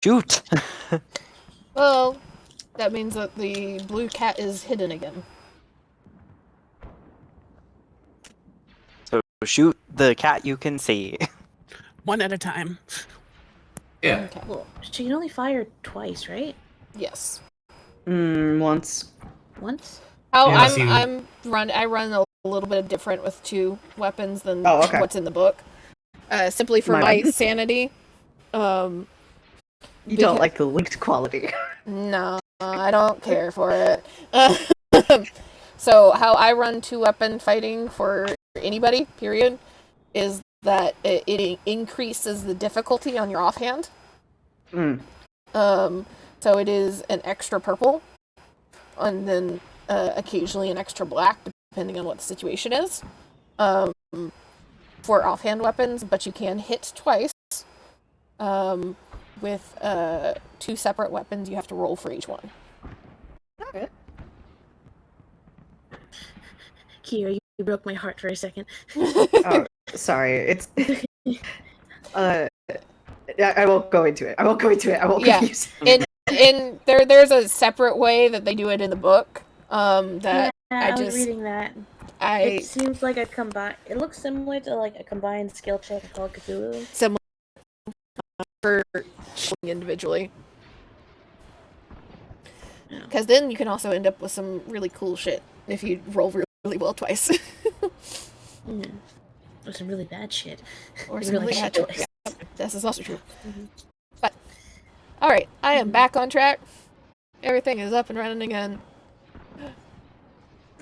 Shoot! Well, that means that the blue cat is hidden again. So shoot the cat you can see. One at a time. Yeah. Okay. Well, she can only fire twice, right? Yes. Once. Once? Oh, Yeah, I run a little bit different with 2 weapons than Oh, okay. what's in the book. Simply for My my bad. sanity. You don't like the linked quality. No, I don't care for it. So how I run 2-weapon fighting for anybody, period, is that it increases the difficulty on your offhand. So it is an extra purple, and then occasionally an extra black, depending on what the situation is, for offhand weapons. But you can hit twice. With 2 separate weapons, you have to roll for each one. Okay. Kira, you broke my heart for a second. Oh, sorry. It's. I won't go into it. I won't confuse. And there's a separate way that they do it in the book. That I was reading that. It seems like a combined. It looks similar to like a combined skill check in Call of Cthulhu. Similar for individually. Because then you can also end up with some really cool shit if you roll really well twice. Or some really bad shit. Or some really bad shit. Yeah, this is also true. Mm-hmm. But, alright, I am back on track. Everything is up and running again.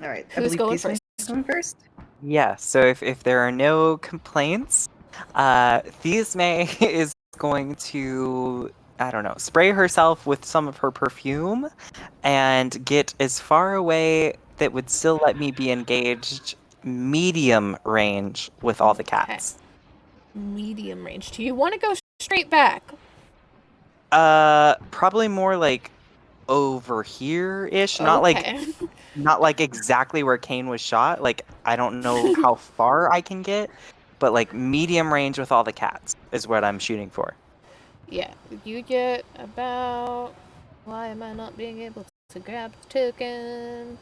Alright, Who's going first? Going first? Yeah, so if there are no complaints, Thisme is going to, I don't know, spray herself with some of her perfume and get as far away that would still let me be engaged medium range with all the cats. Okay. Medium range. Do you want to go straight back? Probably more like over here-ish, not like exactly where Kane was shot. Like, I don't know how far I can get, but like medium range with all the cats is what I'm shooting for. Yeah, you get about... Why am I not being able to grab the token?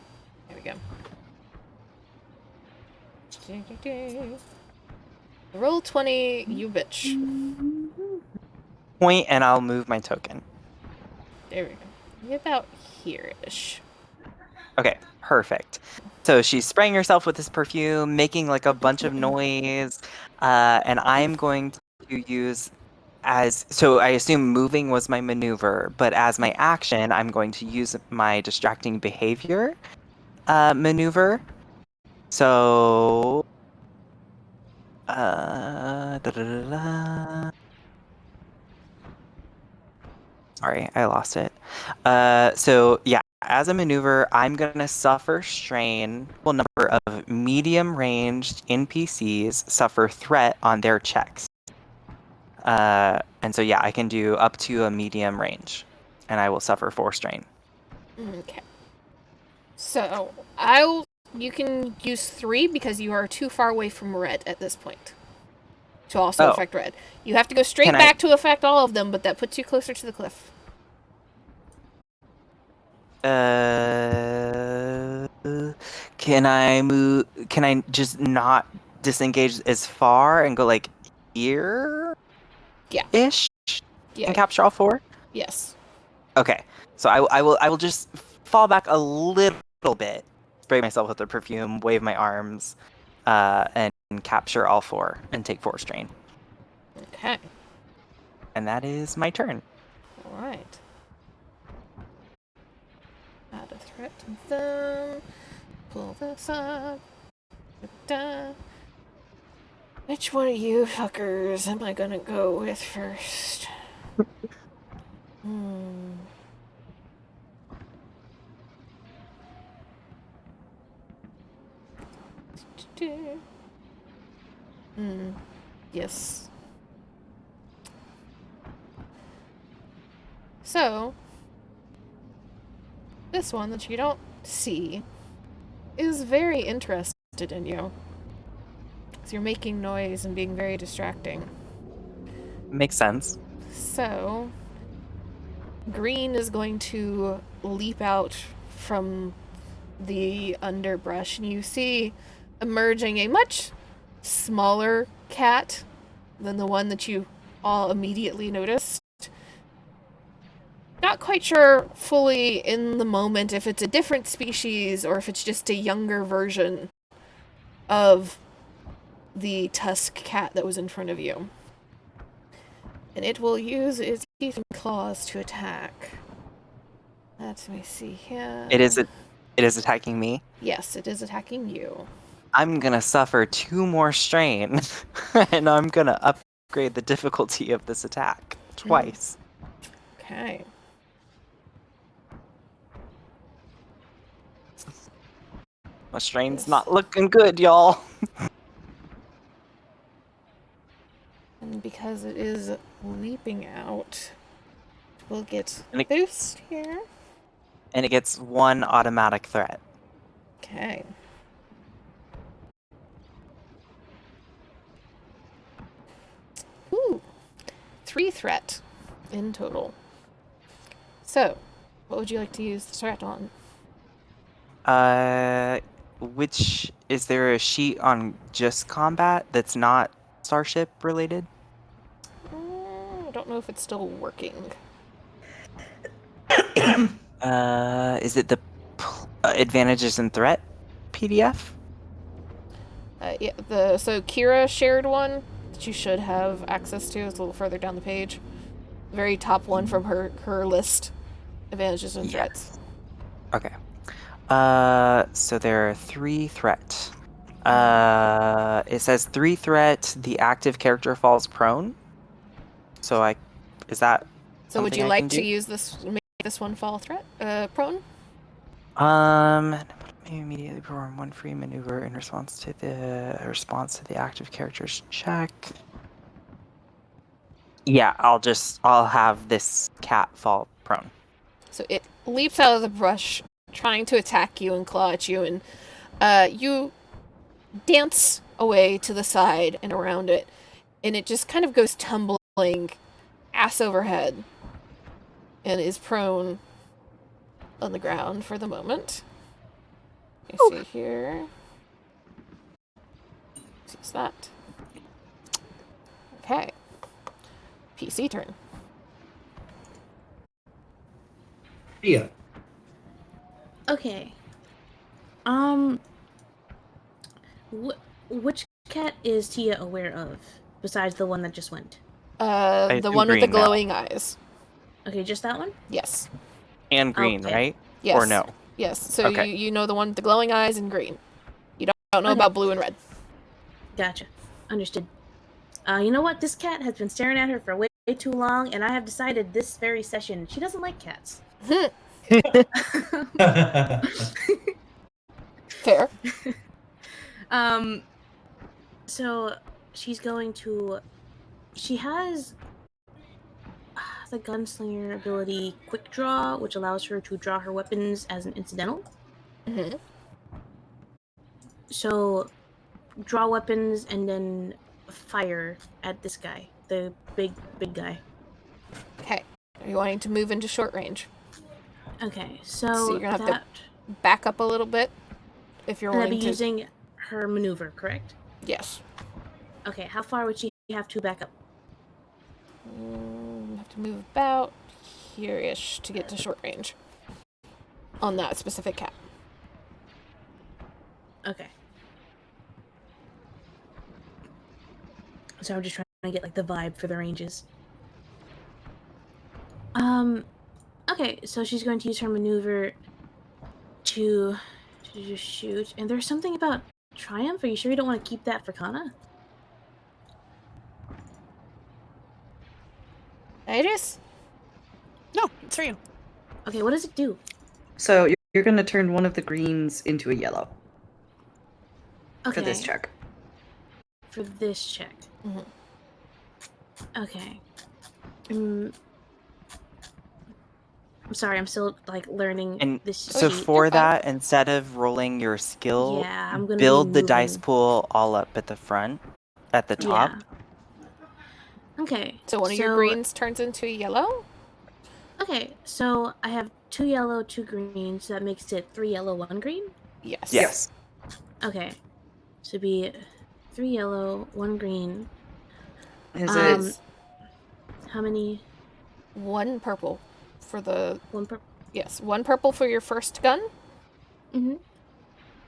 There we go. Roll 20, you bitch. Point, and I'll move my token. There we go. You're about here-ish. Okay, perfect. So she's spraying herself with this perfume, making like a bunch of noise, and I'm going to use so I assume moving was my maneuver, but as my action, I'm going to use my distracting behavior maneuver. So, sorry, I lost it. So yeah, as a maneuver, I'm gonna suffer strain. Well, number of medium-ranged NPCs suffer threat on their checks. And so yeah, I can do up to a medium range, and I will suffer 4 strain. Okay. So you can use 3 because you are too far away from red at this point to also affect red. You have to go straight back to affect all of them, but that puts you closer to the cliff. Can I move? Can I just not disengage as far and go like here? Yeah. Ish. Yeah. And capture all 4. Yes. Okay. So I will just fall back a little bit, spray myself with the perfume, wave my arms, and capture all 4 and take 4 strain. Okay. And that is my turn. All right. Add a threat to them. Pull this up. Da-da. Which one of you fuckers am I gonna go with first? Yes. So, this one that you don't see is very interested in you. Because you're making noise and being very distracting. Makes sense. So, green is going to leap out from the underbrush, and you see emerging a much smaller cat than the one that you all immediately noticed. Not quite sure fully in the moment if it's a different species or if it's just a younger version of the tusk cat that was in front of you. And it will use its teeth and claws to attack. Let me see here. It is attacking me? Yes, it is attacking you. I'm gonna suffer 2 more strain, and I'm gonna upgrade the difficulty of this attack twice. Okay. My strain's not looking good, y'all. And because it is leaping out, we'll get And it- boost here. And it gets 1 automatic threat. Okay. Ooh. 3 threat in total. So, what would you like to use the threat on? Which is there a sheet on just combat that's not Starship related? I don't know if it's still working. Is it the advantages and threat PDF? Yeah, so Kira shared one that you should have access to. It's a little further down the page. The very top one from her list. Advantages and threats. Okay. So there are 3 threat. It says 3 threat. The active character falls prone. So is that? So would something you I like can to do? use this? Make this one fall prone? May immediately perform 1 free maneuver in response to the active character's check. Yeah, I'll have this cat fall prone. So it leaps out of the brush, trying to attack you and claw at you, and you dance away to the side and around it, and it just kind of goes tumbling ass over head and is prone on the ground for the moment. Let me see here. What's that? Okay. PC turn. Yeah. Okay. Which cat is Tia aware of besides the one that just went? The assume one with the green now. glowing eyes. Okay, just that one? Yes. And green, Okay. right? Yes. Or no? Yes. So Okay. you know the one with the glowing eyes and green. You don't know Okay. about blue and red. Gotcha. Understood. You know what? This cat has been staring at her for way too long, and I have decided this very session she doesn't like cats. Fair. So she's going to. She has the gunslinger ability Quick Draw, which allows her to draw her weapons as an incidental. Mm-hmm. So, draw weapons and then fire at this guy, the big guy. Okay. Are you wanting to move into short range? Okay, So so you're gonna have that to back up a little bit if you're and I'd wanting be to. using her maneuver, correct? Yes. Okay, how far would she have to back up? Have to move about here-ish to get to short range on that specific cat. Okay. So I'm just trying to get like the vibe for the ranges. Okay, so she's going to use her maneuver to just shoot. And there's something about Triumph. Are you sure you don't want to keep that for Kana? Iris? No, it's for you. Okay, what does it do? So you're going to turn one of the greens into a yellow Okay. for this check. For this check. Mm-hmm. Okay. I'm sorry, I'm still like learning And this so sheet. for You're fine. that, instead of rolling your skill, Yeah, I'm gonna build be the dice moving. pool all up at the front, at the top. Yeah. Okay. So one of your greens turns into a yellow? Okay, so I have 2 yellow, 2 green, so that makes it 3 yellow, 1 green? Yes. Yes. Okay. So it'd be 3 yellow, 1 green. Is Um, it? How many? 1 purple for the... 1 purple? Yes, 1 purple for your first gun, Mm-hmm.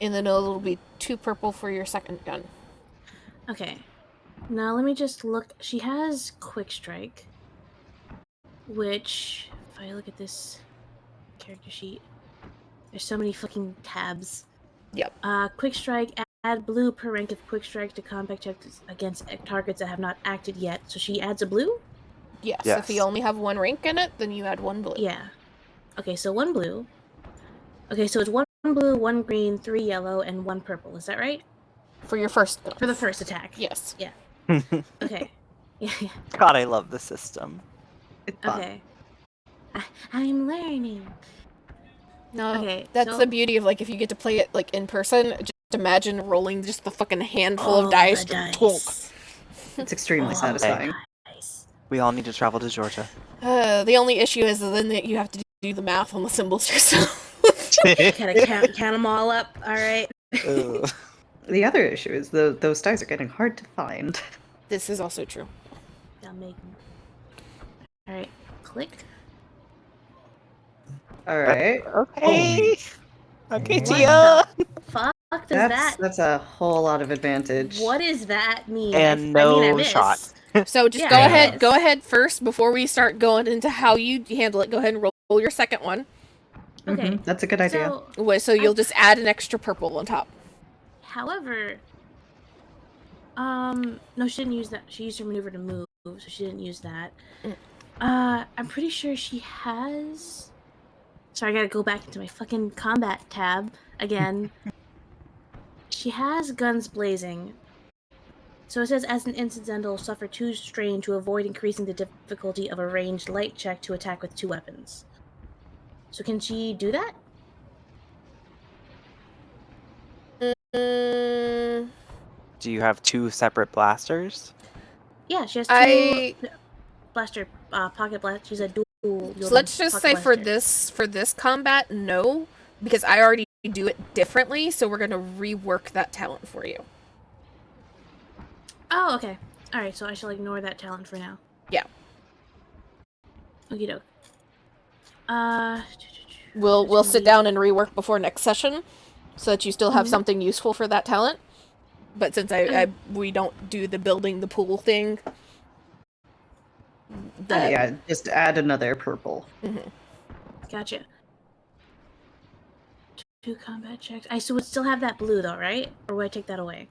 and then it'll be 2 purple for your second gun. Okay. Now let me just look. She has Quick Strike, which, if I look at this character sheet, there's so many fucking tabs. Yep. Quick Strike, add blue per rank of Quick Strike to combat checks against targets that have not acted yet. So she adds a blue? Yes, Yes. if you only have 1 rank in it, then you add 1 blue. Yeah. Okay, so 1 blue. Okay, so it's 1 blue, 1 green, 3 yellow, and 1 purple. Is that right? For your first gun. For the first attack. Yes. Okay. Yeah. God, I love the system. It's fun. Okay. I'm learning. No, Okay, that's so- the beauty of, like, if you get to play it, like, in person, just imagine rolling just the fucking handful All of dice the to plonk. It's extremely All the satisfying. dice. We all need to travel to Georgia. The only issue is then that you have to do the math on the symbols yourself. Gotta count them all up. All right. Ugh. The other issue is those dice are getting hard to find. This is also true. I'll make. All right. Click. All right. Okay. Okay, What Tia. the fuck does That's a whole lot of advantage. What does that mean? And I no miss. shot. So just Yeah, go I ahead. guess. Go ahead first before we start going into how you handle it. Go ahead and roll your second one. Okay. Mhm, that's a good idea. So you'll just add an extra purple on top. However, no, she didn't use that. She used her maneuver to move, so she didn't use that. I'm pretty sure she has. Sorry, I gotta go back into my fucking combat tab again. She has guns blazing. So it says, as an incidental, suffer 2 strain to avoid increasing the difficulty of a ranged light check to attack with 2 weapons. So can she do that? Do you have 2 separate blasters? Yeah, she has 2 blaster, pocket blast. She's a dual. So let's just say for this combat, no, because I already do it differently. So we're gonna rework that talent for you. Oh, okay. All right, so I shall ignore that talent for now. Yeah. Okie doke. We'll sit down and rework before next session, so that you still have something useful for that talent. But since we don't do the building the pool thing, Yeah, just add another purple. Gotcha. 2 combat checks. I would still have that blue though, right? Or would I take that away?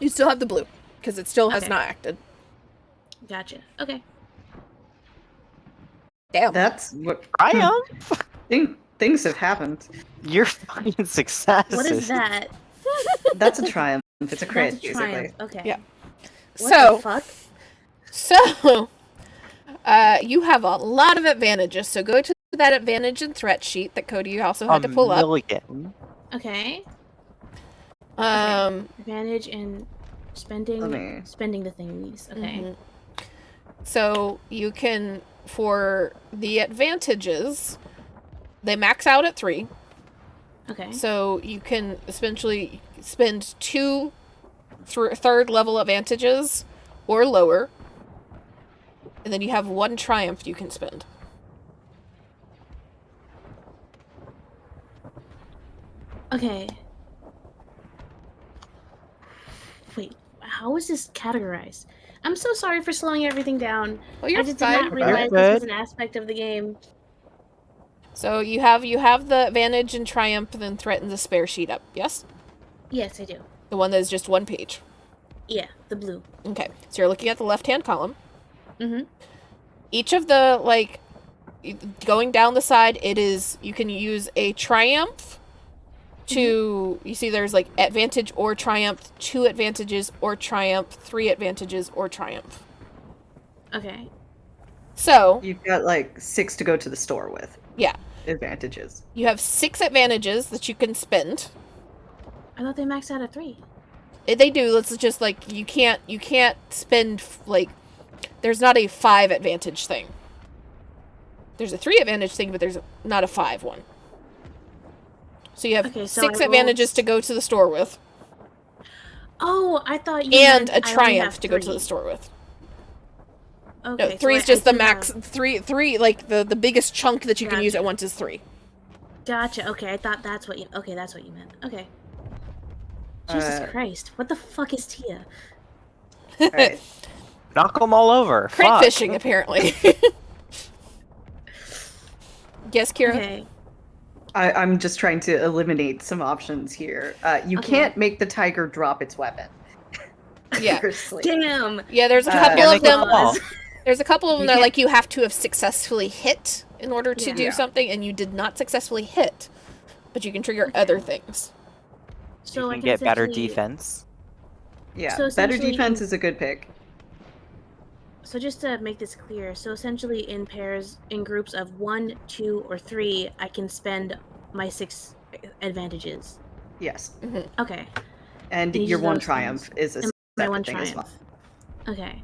you still have the blue because it still has Okay. not acted. Gotcha. Okay. Damn. That's what Triumph! things have happened. You're fucking successes. What is that? That's a triumph. It's a crit, That's a basically. triumph. Okay. Yeah. What So- the fuck? So, you have a lot of advantages. So go to that advantage and threat sheet that Cody also had to pull up. Million. Okay. Um, Advantage in spending the thingies. Okay. mhm. So you can, for the advantages, they max out at 3. Okay. So you can essentially spend 2 third level advantages or lower. And then you have 1 triumph you can spend. Okay. Wait, how is this categorized? I'm so sorry for slowing everything down. Well, you're I just fine. did not realize You're this was good. an aspect of the game. So you have the advantage and triumph, then threat and despair sheet up. Yes, Yes, I do. the one that is just 1 page. Yeah, the blue. Okay, so you're looking at the left-hand column. Mm-hmm. Each of the, like, going down the side, you can use a triumph to, you see there's, like, advantage or triumph, 2 advantages or triumph, 3 advantages or triumph. Okay. So, You've got like 6 to go to the store with. yeah, Advantages. you have 6 advantages that you can spend. I thought they maxed out at 3. They do, it's just, like, you can't spend, like, there's not a 5 advantage thing. There's a 3 advantage thing, but there's not a 5 one. So you have Okay, so 6 I rolled- advantages to go to the store with. Oh, I thought you And meant a I only triumph have to go to 3. the store with. Okay, No, 3 is so just I the do max. have- 3, like the biggest chunk that you can use Gotcha. at once is 3. Gotcha. Okay, I thought that's what you. Okay, that's what you meant. Okay. Jesus Uh, Christ! What the fuck is Tia? Alright. Knock them all over. Crit Fuck. fishing, apparently. Yes, Kira? Okay. I'm just trying to eliminate some options here. You Okay. can't make the tiger drop its weapon. Yeah. Firstly. Damn. Yeah, there's a Uh, couple Yeah, of make it them. fall. There's a couple of them You that can't- like you have to have successfully hit in order to Yeah. do Yeah. something, and you did not successfully hit, but you can trigger other things. So You I can can get better essentially- defense. Yeah, So better essentially- defense is a good pick. So just to make this clear, so essentially in pairs, in groups of 1, 2, or 3, I can spend my 6 advantages. Yes. Okay. And Each your of one those triumph is a And my separate one thing as well. triumph. Okay.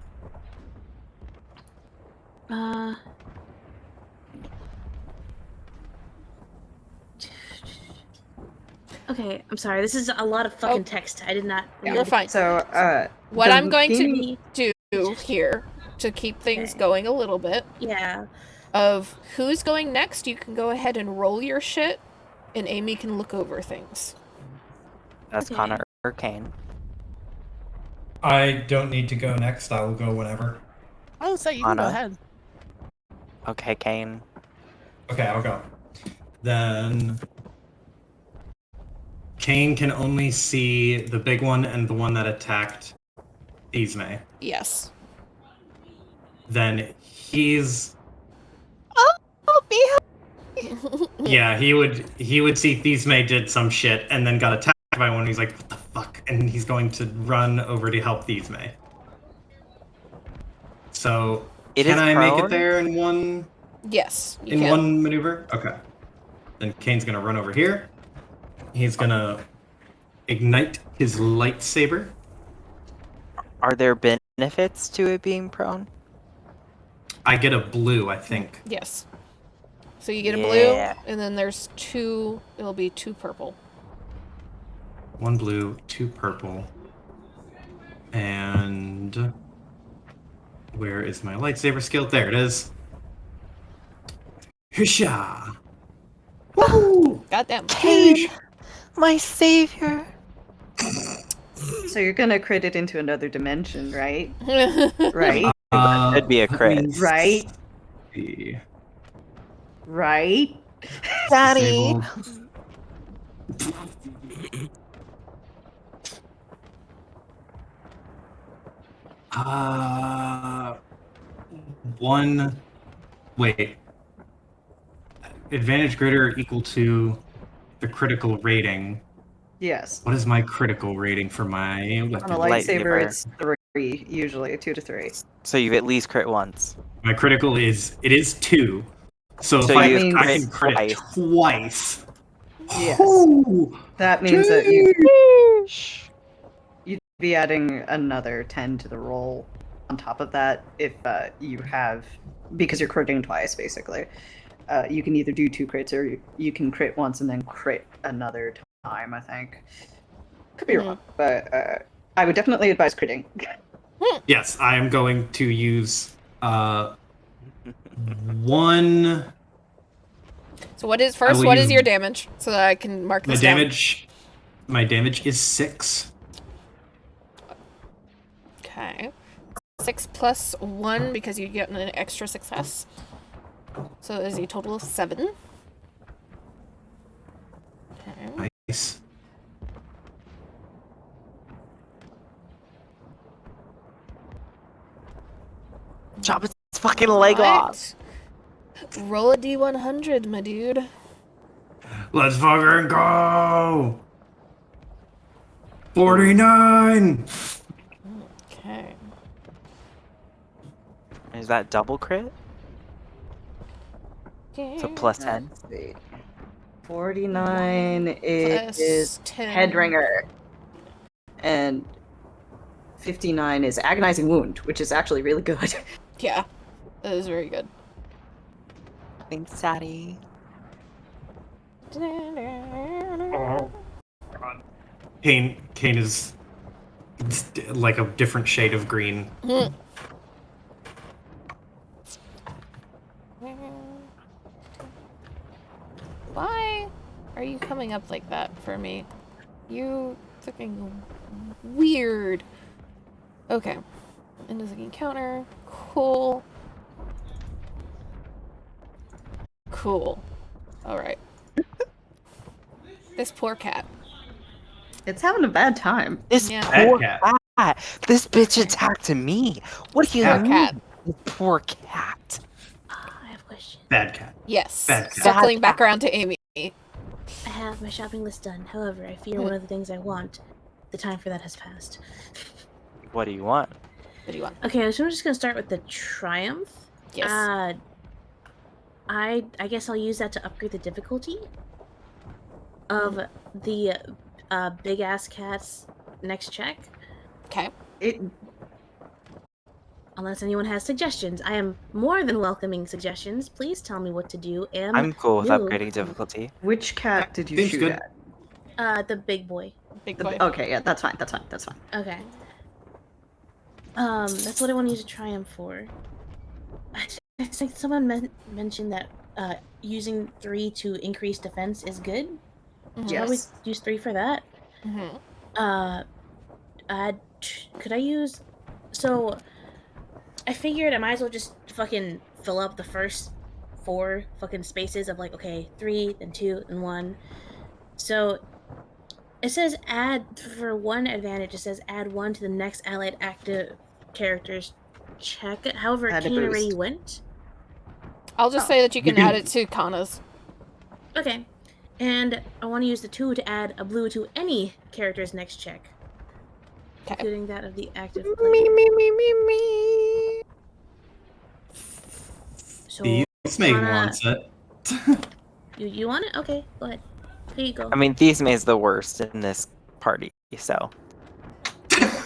Uh. Okay, I'm sorry. This is a lot of fucking Oh. text. I did not. Yeah. You're fine. So, What the I'm going gaming- to do here to keep things Okay. going a little bit Yeah. of who's going next, you can go ahead and roll your shit, and Amy can look over things. That's Okay. Connor or Kane. I don't need to go next. I will go whenever. Oh, so you can go Anna. ahead. Okay, Kane. Okay, I'll go. Then Kane can only see the big one and the one that attacked Ismay. Yes. Oh, Then he's be yeah, he would see Thisme did some shit and then got attacked by one. He's like, what the fuck? And he's going to run over to help Thisme. So It can is I make it prone? there in one Yes. You in can. one maneuver? Okay. Then Kane's gonna run over here. He's gonna ignite his lightsaber. Are there benefits to it being prone? I get a blue, I think. Yes. So you get a Yeah. blue, and then there's 2. It'll be 2 purple. 1 blue, 2 purple. And where is my lightsaber skill? There it is. Hisha! Woo! Goddamn. Kane, my savior. So you're gonna crit it into another dimension, right? Right? That'd be a crit. Right? See. Right? Daddy. Disabled. One. Wait. Advantage greater or equal to the critical rating. Yes. What is my critical rating for my On a weapon? lightsaber, Lightsaber. it's 3, usually 2 to 3. So you've at least crit once. My critical is 2. So, So if I, you've I crit can crit it twice. Yes. Ooh, That means that you'd be adding another 10 to the roll on top of that if you have, because you're critting twice, basically. You can either do 2 crits or you can crit once and then crit another time, I think. Could be wrong, but I would definitely advise critting. Yes, I am going to use 1. So what is first? will What is use- your damage so that I can mark My this down? damage. My damage is 6. Okay. 6 plus 1 because you get an extra success. So it is a total of 7. Okay. Nice. Chop its fucking leg off. Right. Roll a d100, my dude. Let's fucking go! 49! Okay. Is that double crit? So plus 10. Let's see. 49 is Plus 10. head ringer. And 59 is agonizing wound, which is actually really good. Yeah. That is very good. Thanks, Daddy. Kane is like a different shade of green. Why are you coming up like that for me? You fucking weird. Okay. End of the encounter. Cool. Cool. Alright. This poor cat. It's having a bad time. This Yeah. poor Bad cat. This bitch attacked me. What do you Poor mean? cat. Poor cat. I have a question. Bad cat. Yes. Bad cat. Circling back around to Amy. I have my shopping list done. However, I fear one of the things I want. The time for that has passed. What do you want? What do you want? Okay, so I'm just gonna start with the Triumph. Yes. I guess I'll use that to upgrade the difficulty of the big ass cat's next check. Okay. Unless anyone has suggestions, I am more than welcoming suggestions. Please tell me what to do. I'm cool with Move. upgrading difficulty. Which cat did you Seems shoot good. at? The big boy. Big boy. Okay, yeah, that's fine. That's fine. That's fine. Okay. That's what I want to use a Triumph for. I think someone mentioned that using 3 to increase defense is good. Mhm. Shall we Yes. use 3 for that? Mhm. Could I use... So, I figured I might as well just fucking fill up the first 4 fucking spaces of like, okay, 3, then 2, and 1. So, it says add, for 1 advantage, it says add 1 to the next allied active character's check. However, Add a Kane already boost. went. I'll just say that you can can- add it to Kana's. Okay. And I want to use the 2 to add a blue to any character's next check. Okay. Including that of the active Me, player. me, me, me, me. So, These May Kana- wants it. you want it? Okay, go ahead. Here you go. I mean, Thesme is the worst in this party, so.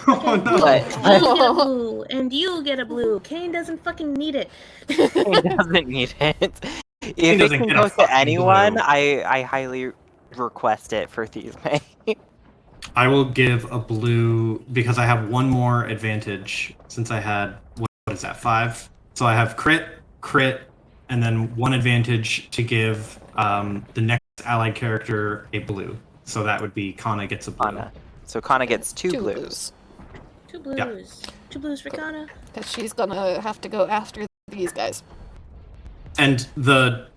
Oh no. But- You get a blue, and you get a blue. Kane doesn't fucking need it. He doesn't need it. If it doesn't can get a go to fucking anyone, blue. I highly request it for Thesme. I will give a blue because I have one more advantage since I had what is that 5? So I have crit, and then 1 advantage to give the next allied character a blue. So that would be Kana gets a blue. Kana. So Kana gets 2 blues. 2 blues. Yeah. 2 blues for Kana. Because she's gonna have to go after these guys. And the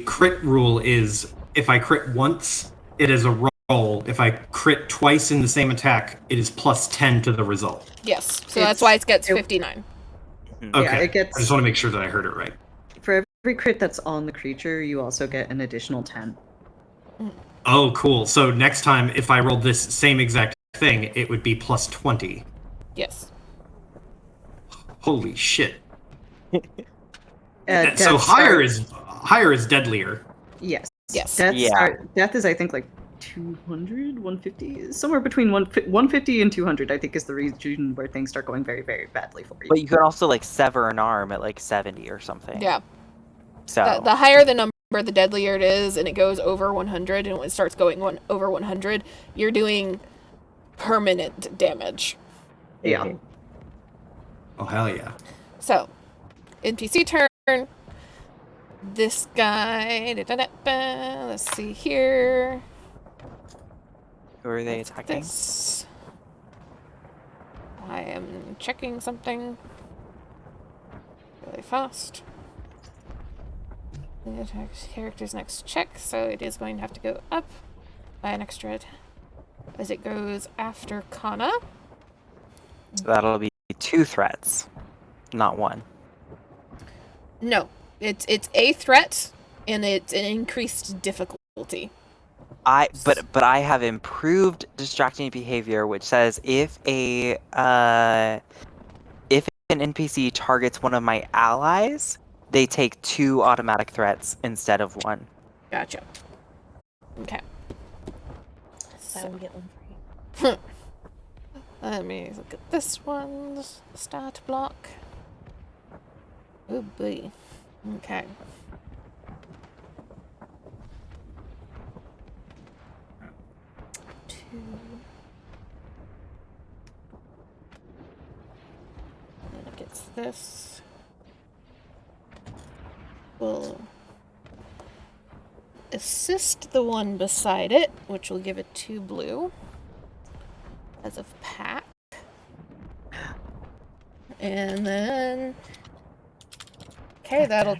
crit rule is if I crit once, it is a roll. If I crit twice in the same attack, it is plus 10 to the result. Yes. So that's why it gets 59. Mhm. Okay. Yeah, it gets I just want to make sure that I heard it right. for every crit that's on the creature, you also get an additional 10. Oh, cool. So next time, if I rolled this same exact thing, it would be plus 20. Yes. Holy shit. So Deaths higher are- is deadlier. Yes. Yes. Death is, I think, like 200, 150, somewhere between 150 and 200, I think, is the region where things start going very, very badly for you. But you can also like sever an arm at like 70 or something. Yeah. So The higher the number, the deadlier it is, and it goes over 100, and when it starts going over 100, you're doing permanent damage. Yeah. Oh, hell yeah. So, NPC turn. This guy. Let's see here. who are they What's attacking? This. I am checking something really fast. It attacks character's next check, so it is going to have to go up by an extra as it goes after Kana. So that'll be 2 threats, not 1. No, it's a threat, and it's an increased difficulty. But I have improved distracting behavior, which says if an NPC targets one of my allies, they take 2 automatic threats instead of 1. Gotcha. Okay. Buy So, one, get one free. let me look at this one's stat block. Oh boy. Okay. Two. And then it gets this. We'll assist the one beside it, which will give it 2 blue as of pack. And then okay, that'll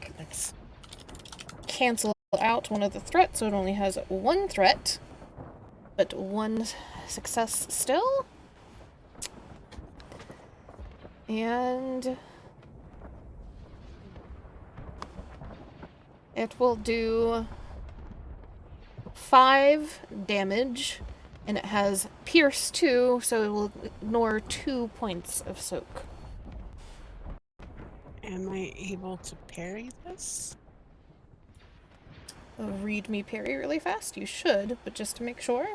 cancel out one of the threats, so it only has 1 threat, but 1 success still. And it will do 5 damage, and it has Pierce too, so it will ignore 2 points of soak. Am I able to parry this? Read me parry really fast. You should, but just to make sure.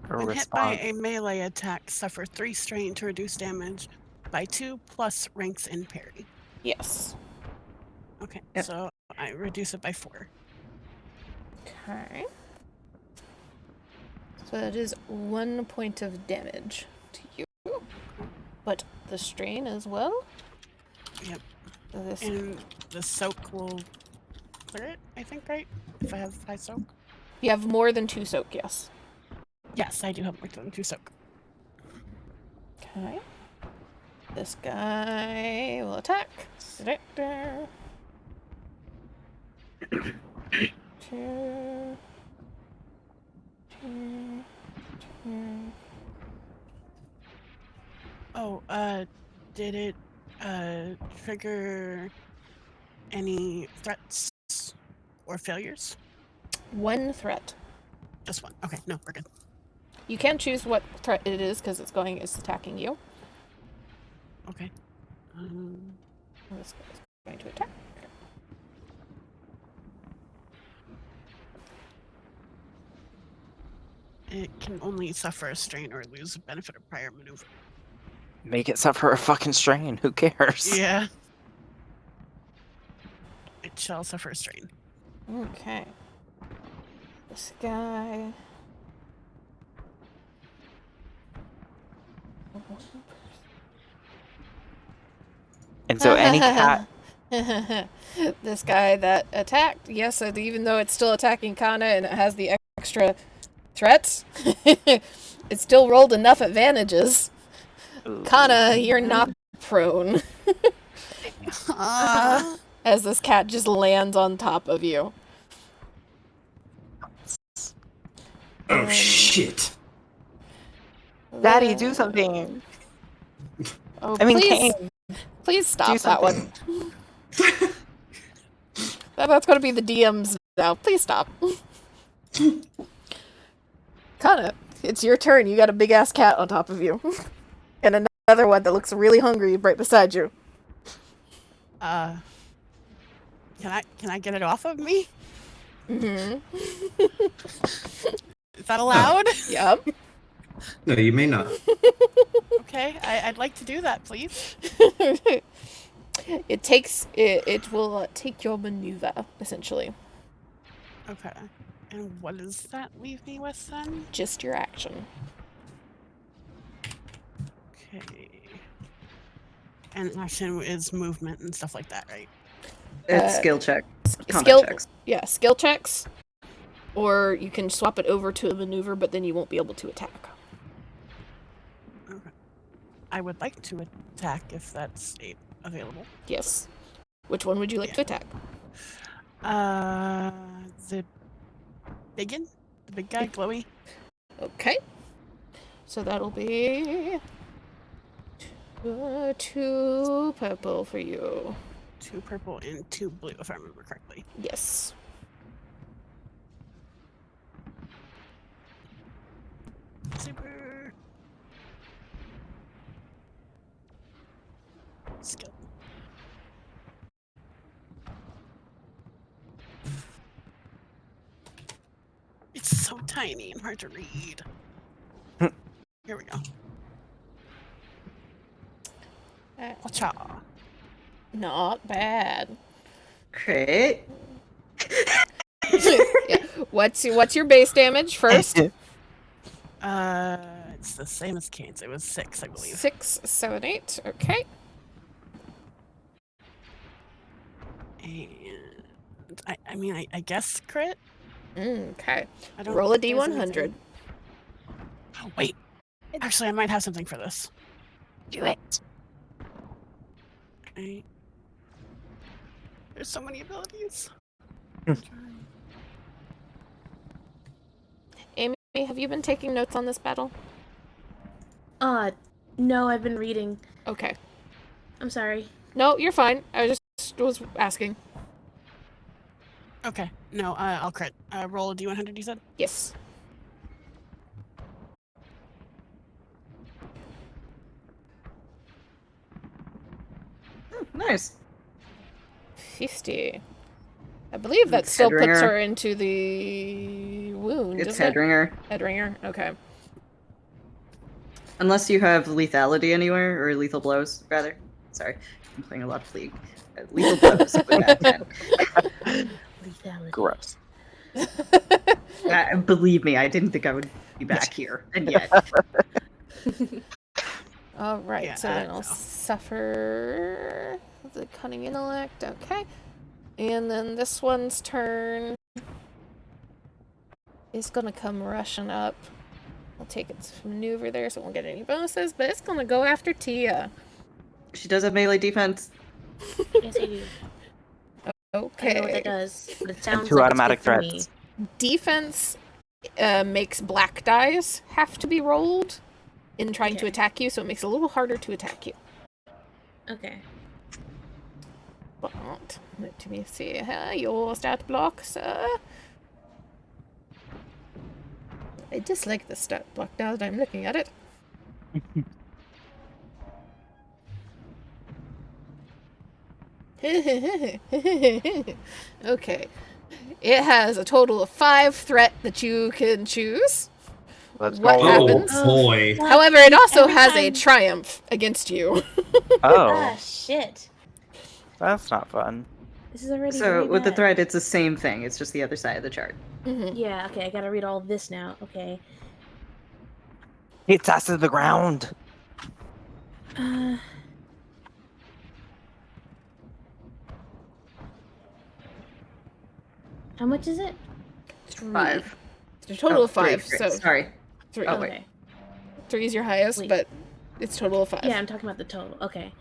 Or When hit by respond. a melee attack, suffer 3 strain to reduce damage by 2 plus ranks in parry. Yes. Okay, Yep. so I reduce it by 4. Okay. So that is 1 point of damage to you. But the strain as well. Yep. So this And the soak will clear it, I think, right? If I have high soak? you have more than 2 soak, yes. Yes, I do have more than 2 soak. Okay. This guy will attack. Da-da-da. 2. 2. 2. Oh, did it, trigger any threats or failures? 1 threat. Just 1. Okay, no, we're good. You can choose what threat it is because it's attacking you. Okay. This guy's going to attack. It can only suffer a strain or lose a benefit of prior maneuver. Make it suffer a fucking strain. Who cares? Yeah. It shall suffer a strain. Okay. This guy. And so any cat. This guy that attacked, yes, even though it's still attacking Kana and it has the extra threats, it still rolled enough advantages. Kana, you're knocked prone as this cat just lands on top of you. Oh shit! Daddy, do something. Oh, I mean, please, Kane, please stop do that something. one. That's going to be the DMs now. Please stop. Kana, it's your turn. You got a big ass cat on top of you, and another one that looks really hungry right beside you. Can I get it off of me? Mm-hmm. Is that allowed? Yep. No, you may not. Okay, I'd like to do that, please. It will take your maneuver essentially. Okay. And what does that leave me with then? Just your action. Okay. And action is movement and stuff like that, right? It's skill check, combat Skill checks. Yeah, skill checks. Or you can swap it over to a maneuver, but then you won't be able to attack. Okay. I would like to attack if that's available. Yes. Which one would you like to attack? The biggin? The big guy, glowy? Okay. So that'll be 2 purple for you. 2 purple and 2 blue, if I remember correctly. Yes. Super. Skill. It's so tiny and hard to read. Here we go. Wacha. Not bad. Crit. Yeah. What's your base damage first? It's the same as Kane's. It was 6, I believe. 6, 7, 8. Okay. And I guess crit. Okay. I don't Roll a think there's D100. anything- Oh, wait. Actually, I might have something for this. Do it. Okay. There's so many abilities. Amy, have you been taking notes on this battle? No, I've been reading. Okay. I'm sorry. No, you're fine. I just was asking. Okay. No, I'll crit. Roll a D100, you said? Yes. Nice. 50. I believe that It's still puts Headringer. her into the wound, It's isn't it? Headringer. Headringer. Okay. Unless you have lethality anywhere, or lethal blows, rather. Sorry, I'm playing a lot of League. Lethal blows with that 10. Lethality. Gross. Believe me, I didn't think I would be back here, and yet. All right. Yeah, so then I'll no. suffer the cunning intellect. Okay. And then this one's turn is gonna come rushing up. I'll take its maneuver there, so it won't get any bonuses. But it's gonna go after Tia. She does have melee defense. Yes, I do. I don't know what Okay. that does, but it sounds Two like automatic it's good for me. threats. Defense makes black dice have to be rolled in trying to Okay. attack you, so it makes it a little harder to attack you. Okay. But let me see here. Your stat block, sir. I dislike the stat block now that I'm looking at it. Okay. It has a total of 5 threat that you can choose. Let's What roll. happens? Oh boy. Fuck. However, it also Every has a time- triumph against you. Oh, Ah, shit. that's not fun. This is already So very with the bad. threat, it's the same thing. It's just the other side of the chart. Mhm. Yeah, okay, I gotta read all this now. Okay. Hits us to the ground. Uh, how much is it? 5. It's a total Oh, of 5, three. so Sorry. 3. Oh, wait. Okay. 3 is your highest, Wait. but it's total of 5. Yeah, I'm talking about the total. Okay.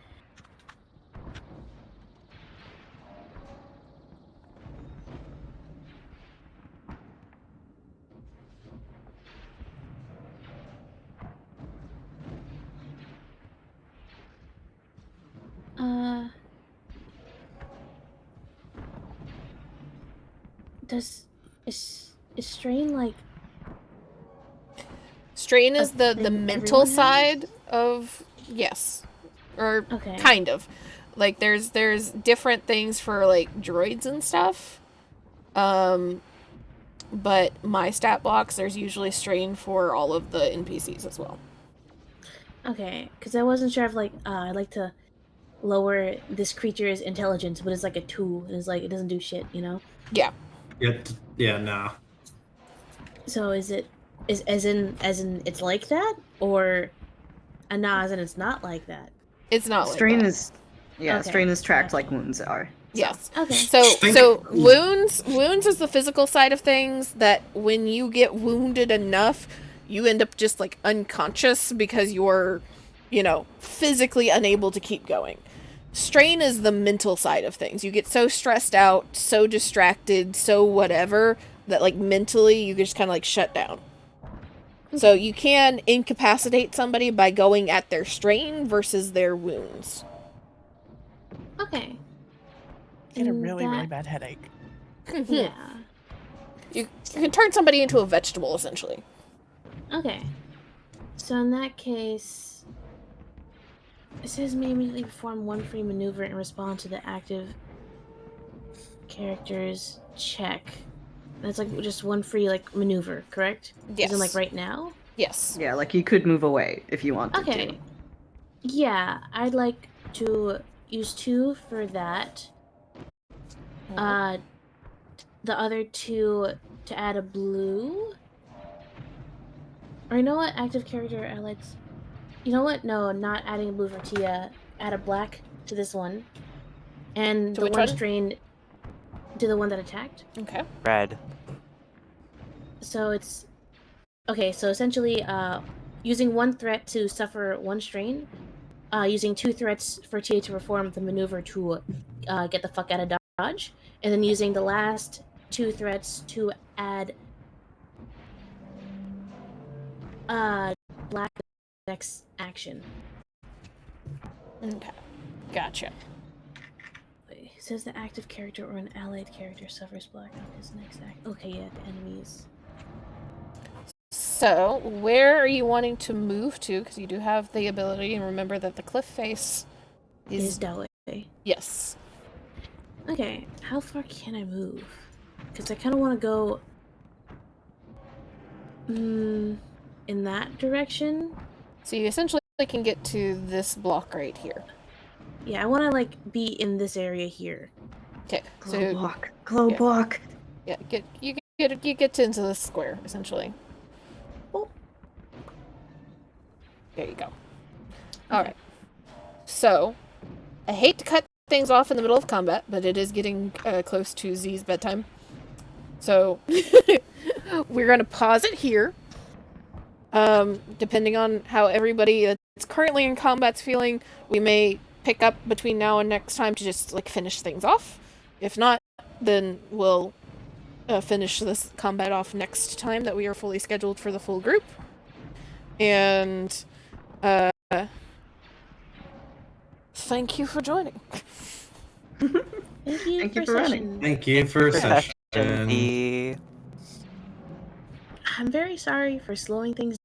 Is strain like Strain is a the thing mental everyone has? side of yes, or Okay. kind of. Like there's different things for like droids and stuff. But my stat blocks there's usually strain for all of the NPCs as well. Okay, because I wasn't sure if like I'd like to lower this creature's intelligence, but it's like a 2, and it's like it doesn't do shit, you know. Yeah. Yeah, no. So is as in it's like that, or nah, as in it's not like that. It's not like Strain that. is. Yeah, Okay. strain is tracked like wounds are. Yes. Okay. So wounds is the physical side of things that when you get wounded enough, you end up just like unconscious because you're, physically unable to keep going. Strain is the mental side of things. You get so stressed out, so distracted, so whatever that like mentally you just kind of like shut down. So you can incapacitate somebody by going at their strain versus their wounds. Okay. Get a And really, really that- bad headache. Yeah. You can turn somebody into a vegetable essentially. Okay. So in that case, it says may immediately perform one free maneuver in response to the active character's check. That's like just one free like maneuver, correct? Yes. As in like right now? Yes. Yeah, like you could move away if you wanted Okay. to. Yeah, I'd like to use 2 for that. The other 2 to add a blue. Or you know what? Active character Alex. You know what? No, not adding a blue for Tia. Add a black to this one. And To the which one one? strain to the one that attacked. Okay. Red. So it's okay, so essentially using 1 threat to suffer 1 strain, using 2 threats for Tia to perform the maneuver to get the fuck out of dodge, and then using the last 2 threats to add black next action. Okay. Gotcha. Wait, it says the active character or an allied character suffers black on his next act. Okay, yeah, the enemies. So, where are you wanting to move to? Because you do have the ability, and remember that the cliff face Is that way. Yes. Okay, how far can I move? Because I kind of want to go in that direction. So you essentially can get to this block right here. Yeah, I want to like be in this area here. Okay. Glow block. Glow block. Yeah, you get into this square essentially. Oh. There you go. All right. So, I hate to cut things off in the middle of combat, but it is getting close to Z's bedtime. So, we're going to pause it here. Depending on how everybody that's currently in combat's feeling, we may pick up between now and next time to just like finish things off. If not, then we'll finish this combat off next time that we are fully scheduled for the full group. And thank you for joining. Thank you Thank for you for running. session. Thank you for session. D. I'm very sorry for slowing things